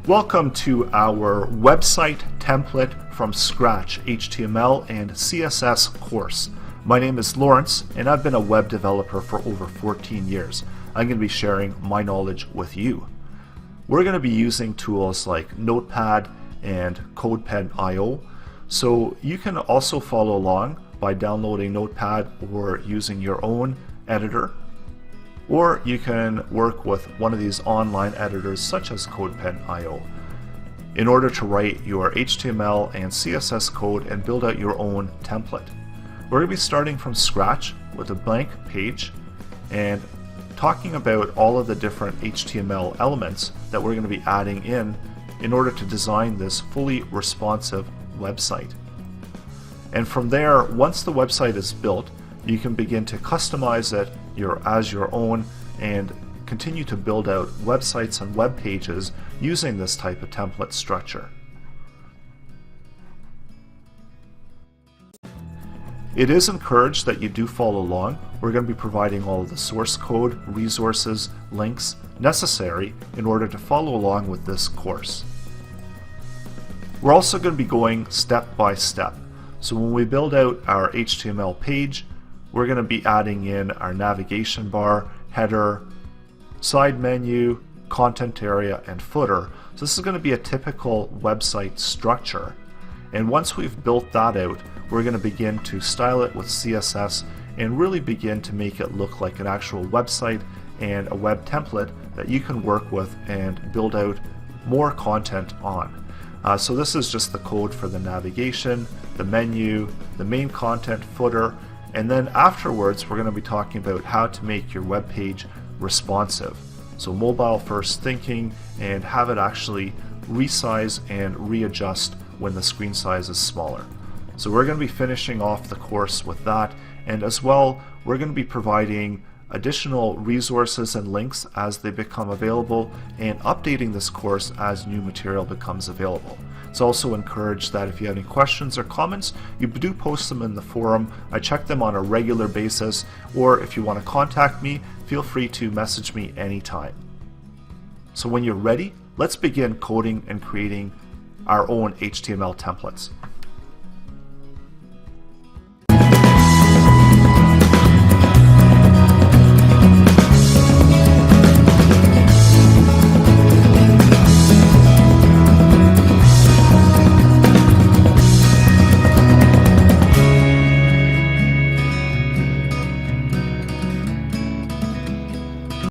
Welcome to our website template from scratch HTML and CSS course. My name is Lawrence and I've been a web developer for over 14 years. I'm going to be sharing my knowledge with you. We're going to be using tools like Notepad and CodePen.io, so you can also follow along by downloading Notepad or using your own editor, or you can work with one of these online editors such as CodePen.io in order to write your HTML and CSS code and build out your own template. We're going to be starting from scratch with a blank page and talking about all of the different HTML elements that we're going to be adding in order to design this fully responsive website. And from there, once the website is built, you can begin to customize it as your own and continue to build out websites and web pages using this type of template structure. It is encouraged that you do follow along. We're going to be providing all of the source code, resources, links necessary in order to follow along with this course. We're also going to be going step by step. So when we build out our HTML page, we're going to be adding in our navigation bar, header, side menu, content area, and footer. So this is going to be a typical website structure. And once we've built that out, we're going to begin to style it with CSS and really begin to make it look like an actual website and a web template that you can work with and build out more content on. So this is just the code for the navigation, the menu, the main content, footer, and then afterwards we're going to be talking about how to make your web page responsive. So mobile first thinking and have it actually resize and readjust when the screen size is smaller. So we're going to be finishing off the course with that, and as well we're going to be providing additional resources and links as they become available and updating this course as new material becomes available. It's also encouraged that if you have any questions or comments, you do post them in the forum. I check them on a regular basis, or if you want to contact me, feel free to message me anytime. So when you're ready, let's begin coding and creating our own HTML templates.